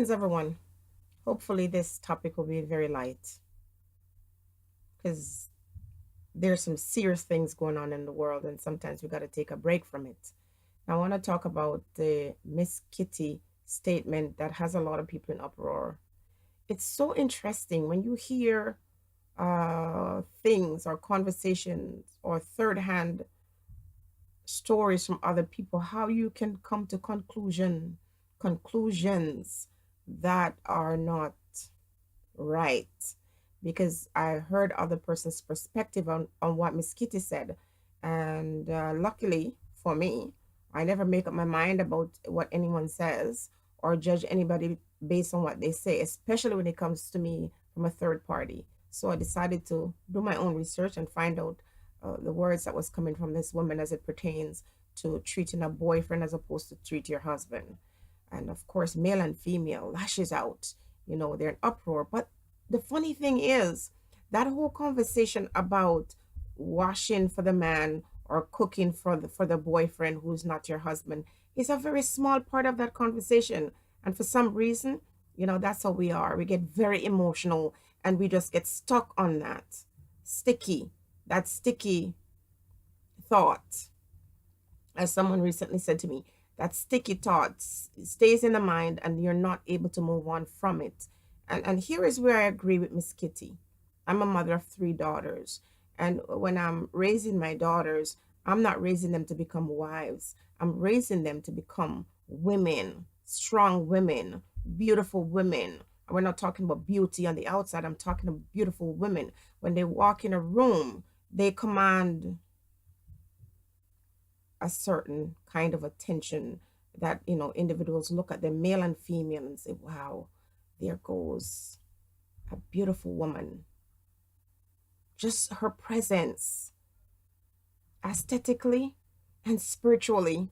Greetings, everyone. Hopefully, this topic will be very light because there's some serious things going on in the world, and sometimes we got to take a break from it. I want to talk about the Miss Kitty statement that has a lot of people in uproar. It's so interesting when you hear things or conversations or third hand stories from other people, how you can come to conclusions that are not right, because I heard other person's perspective on what Miss Kitty said. And luckily for me, I never make up my mind about what anyone says or judge anybody based on what they say, especially when it comes to me from a third party. So I decided to do my own research and find out the words that was coming from this woman as it pertains to treating a boyfriend as opposed to treat your husband. And of course, male and female lashes out. They're in uproar. But the funny thing is, that whole conversation about washing for the man or cooking for the boyfriend who's not your husband is a very small part of that conversation. And for some reason, that's how we are. We get very emotional and we just get stuck on sticky, that sticky thought. As someone recently said to me, that sticky thought stays in the mind and you're not able to move on from it. And here is where I agree with Miss Kitty. I'm a mother of three daughters. And when I'm raising my daughters, I'm not raising them to become wives. I'm raising them to become women, strong women, beautiful women. We're not talking about beauty on the outside. I'm talking about beautiful women. When they walk in a room, they command a certain kind of attention that individuals look at them, male and female, and say, wow, there goes a beautiful woman. Just her presence, aesthetically and spiritually.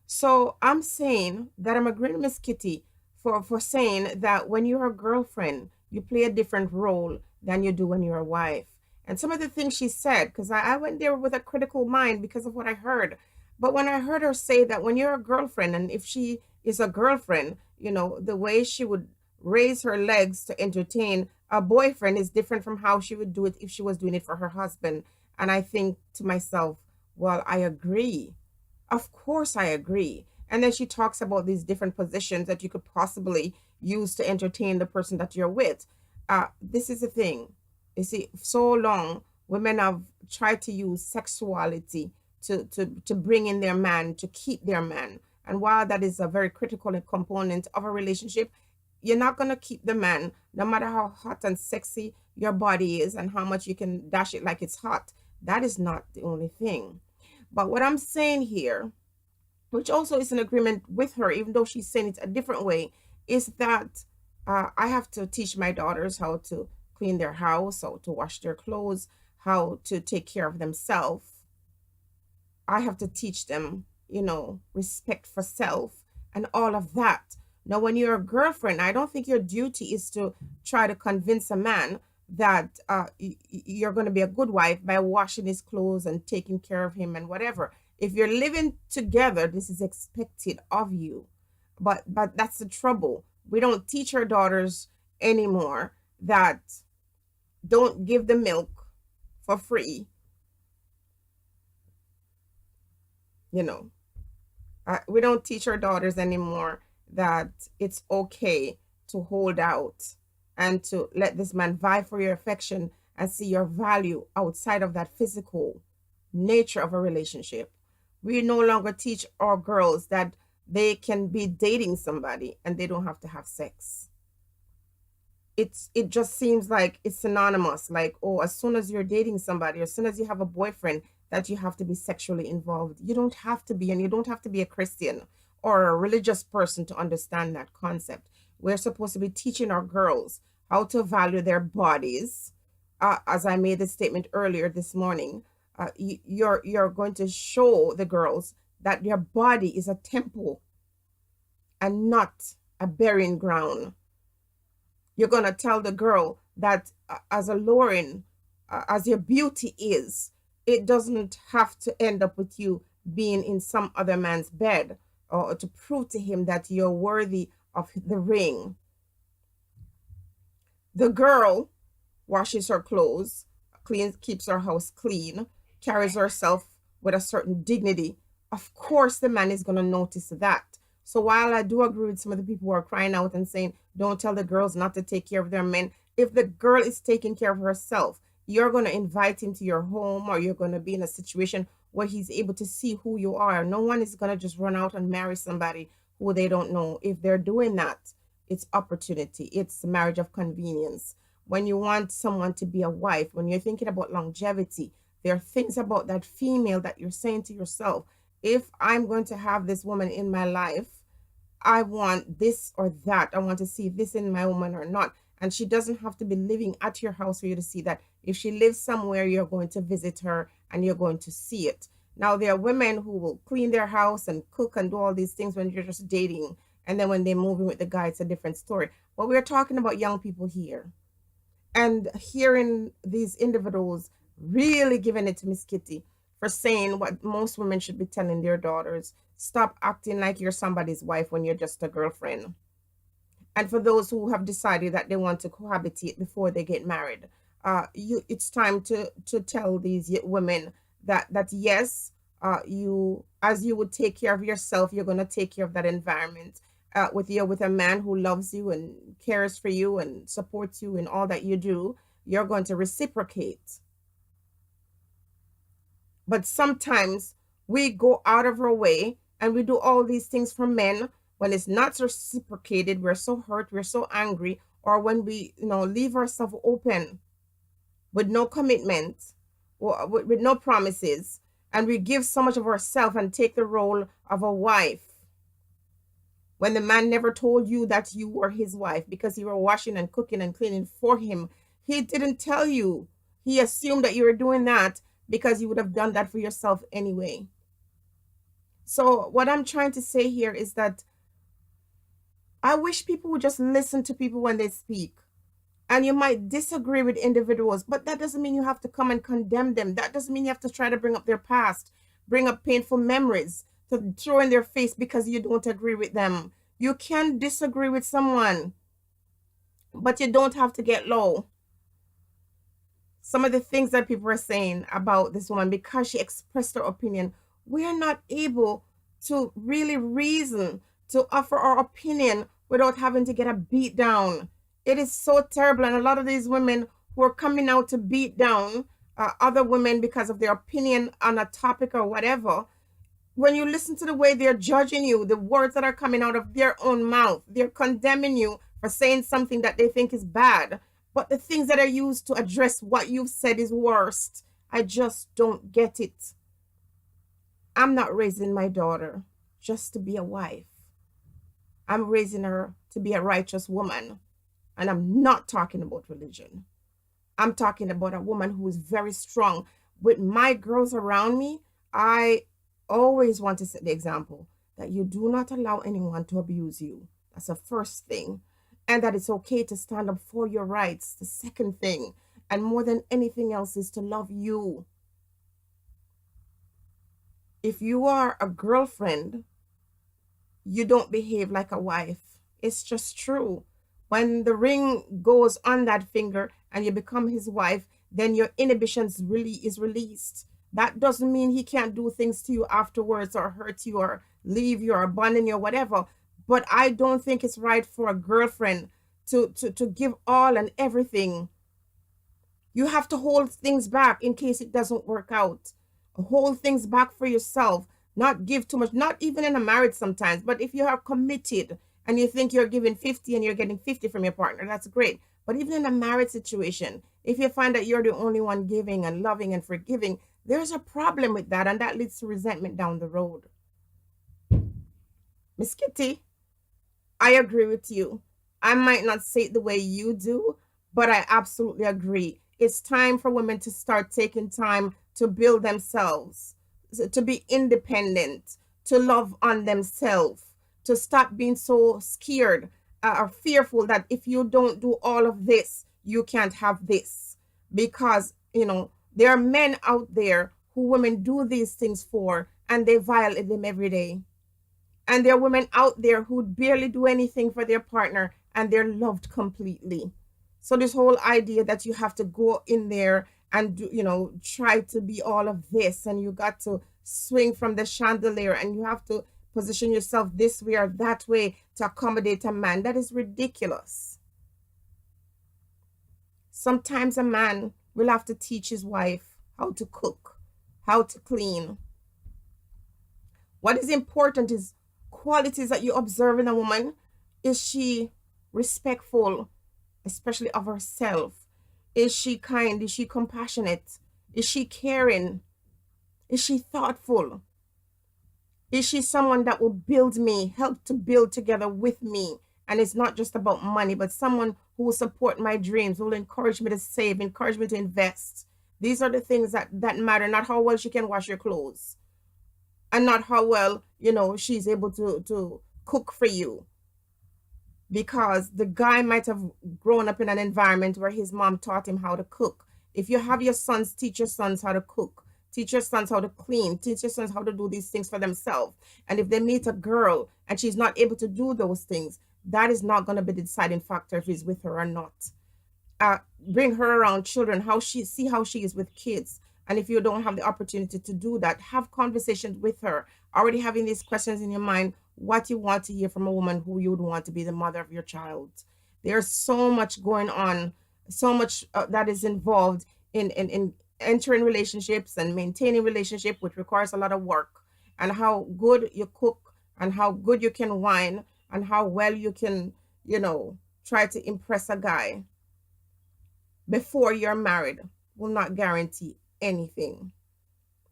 So I'm saying that I'm agreeing with Miss Kitty for saying that when you're a girlfriend, you play a different role than you do when you're a wife. And some of the things she said, because I went there with a critical mind because of what I heard. But when I heard her say that when you're a girlfriend, and if she is a girlfriend, the way she would raise her legs to entertain a boyfriend is different from how she would do it if she was doing it for her husband. And I think to myself, well, I agree. Of course, I agree. And then she talks about these different positions that you could possibly use to entertain the person that you're with. This is the thing. You see, so long women have tried to use sexuality to bring in their man, to keep their man. And while that is a very critical component of a relationship, you're not going to keep the man, no matter how hot and sexy your body is and how much you can dash it like it's hot. That is not the only thing. But what I'm saying here, which also is an agreement with her, even though she's saying it a different way, is that I have to teach my daughters how to clean their house, how to wash their clothes, how to take care of themselves. I have to teach them, respect for self and all of that. Now, when you're a girlfriend, I don't think your duty is to try to convince a man that you're going to be a good wife by washing his clothes and taking care of him and whatever. If you're living together, this is expected of you. But that's the trouble. We don't teach our daughters anymore that don't give the milk for free. You know, we don't teach our daughters anymore that it's okay to hold out and to let this man vie for your affection and see your value outside of that physical nature of a relationship. We no longer teach our girls that they can be dating somebody and they don't have to have sex. It just seems like it's synonymous, like, oh, as soon as you're dating somebody, as soon as you have a boyfriend, that you have to be sexually involved. You don't have to be, and you don't have to be a Christian or a religious person to understand that concept. We're supposed to be teaching our girls how to value their bodies. As I made the statement earlier this morning, you're going to show the girls that your body is a temple and not a burying ground. You're going to tell the girl that as alluring as your beauty is, it doesn't have to end up with you being in some other man's bed. or to prove to him that you're worthy of the ring. The girl washes her clothes, cleans, keeps her house clean, carries herself with a certain dignity. Of course, the man is going to notice that. So while I do agree with some of the people who are crying out and saying, don't tell the girls not to take care of their men, if the girl is taking care of herself, you're going to invite him to your home, or you're going to be in a situation where he's able to see who you are. No one is going to just run out and marry somebody who they don't know. If they're doing that, it's opportunity, it's marriage of convenience. When you want someone to be a wife, when you're thinking about longevity, there are things about that female that you're saying to yourself, if I'm going to have this woman in my life, I want this or that. I want to see this in my woman or not. And she doesn't have to be living at your house for you to see that. If she lives somewhere, you're going to visit her and you're going to see it. Now, there are women who will clean their house and cook and do all these things when you're just dating. And then when they move in with the guy, it's a different story. But we're talking about young people here. And hearing these individuals really giving it to Miss Kitty for saying what most women should be telling their daughters: stop acting like you're somebody's wife when you're just a girlfriend. And for those who have decided that they want to cohabitate before they get married, it's time to tell these women that yes, you, as you would take care of yourself, you're going to take care of that environment. With a man who loves you and cares for you and supports you in all that you do, you're going to reciprocate. But sometimes we go out of our way and we do all these things for men. When it's not reciprocated, we're so hurt, we're so angry, or when we, leave ourselves open with no commitment, or with no promises, and we give so much of ourselves and take the role of a wife when the man never told you that you were his wife because you were washing and cooking and cleaning for him. He didn't tell you. He assumed that you were doing that because you would have done that for yourself anyway. So what I'm trying to say here is that I wish people would just listen to people when they speak. And you might disagree with individuals, but that doesn't mean you have to come and condemn them. That doesn't mean you have to try to bring up their past, bring up painful memories to throw in their face because you don't agree with them. You can disagree with someone, but you don't have to get low. Some of the things that people are saying about this woman, because she expressed her opinion, we are not able to really reason, to offer our opinion without having to get a beat down. It is so terrible. And a lot of these women who are coming out to beat down other women because of their opinion on a topic or whatever, when you listen to the way they're judging you, the words that are coming out of their own mouth, they're condemning you for saying something that they think is bad. But the things that are used to address what you've said is worst. I just don't get it. I'm not raising my daughter just to be a wife. I'm raising her to be a righteous woman. And I'm not talking about religion. I'm talking about a woman who is very strong. With my girls around me, I always want to set the example that you do not allow anyone to abuse you. That's the first thing. And that it's okay to stand up for your rights. The second thing. And more than anything else is to love you. If you are a girlfriend, you don't behave like a wife. It's just true. When the ring goes on that finger and you become his wife, then your inhibitions really is released. That doesn't mean he can't do things to you afterwards or hurt you or leave you or abandon you or whatever. But I don't think it's right for a girlfriend to give all and everything. You have to hold things back in case it doesn't work out. Hold things back for yourself. Not give too much, not even in a marriage sometimes. But if you are committed and you think you're giving 50 and you're getting 50 from your partner, that's great. But even in a marriage situation, if you find that you're the only one giving and loving and forgiving, there's a problem with that, and that leads to resentment down the road. Miss Kitty, I agree with you. I might not say it the way you do, but I absolutely agree. It's time for women to start taking time to build themselves, to be independent, to love on themselves, to stop being so scared or fearful that if you don't do all of this, you can't have this. Because, there are men out there who women do these things for, and they violate them every day. And there are women out there who barely do anything for their partner and they're loved completely. So this whole idea that you have to go in there and do, try to be all of this, and you got to swing from the chandelier, and you have to position yourself this way or that way to accommodate a man, that is ridiculous. Sometimes a man will have to teach his wife how to cook, how to clean. What is important is qualities that you observe in a woman. Is she respectful, especially of herself? Is she kind? Is she compassionate? Is she caring? Is she thoughtful? Is she someone that will build me, help to build together with me? And it's not just about money, but someone who will support my dreams, who will encourage me to save, encourage me to invest. These are the things that matter, not how well she can wash your clothes, and not how well, she's able to cook for you. Because the guy might have grown up in an environment where his mom taught him how to cook. If you have your sons, teach your sons how to cook, teach your sons how to clean, teach your sons how to do these things for themselves. And if they meet a girl and she's not able to do those things, that is not going to be the deciding factor if he's with her or not. Bring her around children, see how she is with kids. And if you don't have the opportunity to do that, have conversations with her, already having these questions in your mind, what you want to hear from a woman who you would want to be the mother of your child. There's so much going on, so much that is involved in entering relationships and maintaining relationship, which requires a lot of work. And how good you cook, and how good you can wine, and how well you can, try to impress a guy before you're married will not guarantee anything.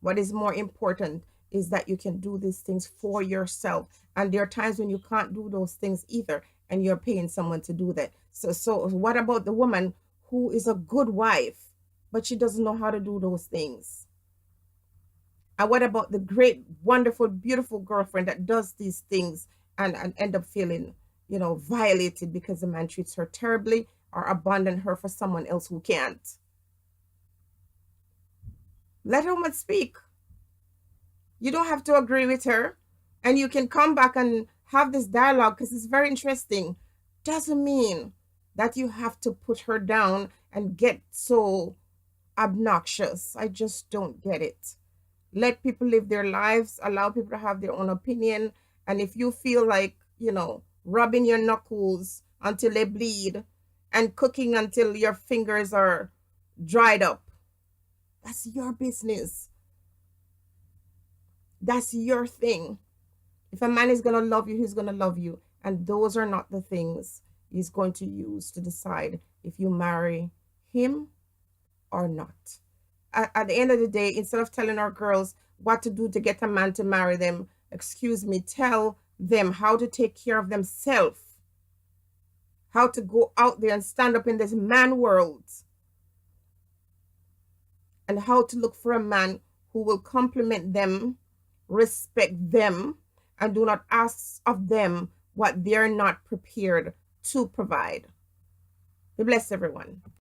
What is more important is that you can do these things for yourself. And there are times when you can't do those things either, and you're paying someone to do that. So what about the woman who is a good wife, but she doesn't know how to do those things? And what about the great, wonderful, beautiful girlfriend that does these things and end up feeling, violated because the man treats her terribly or abandon her for someone else who can't? Let a woman speak. You don't have to agree with her, and you can come back and have this dialogue because it's very interesting. Doesn't mean that you have to put her down and get so obnoxious. I just don't get it. Let people live their lives, allow people to have their own opinion. And if you feel like, rubbing your knuckles until they bleed and cooking until your fingers are dried up, that's your business. That's your thing. If a man is going to love you, he's going to love you. And those are not the things he's going to use to decide if you marry him or not. At the end of the day, instead of telling our girls what to do to get a man to marry them, excuse me, tell them how to take care of themselves, how to go out there and stand up in this man world, and how to look for a man who will compliment them, respect them, and do not ask of them what they're not prepared to provide. Be blessed, everyone.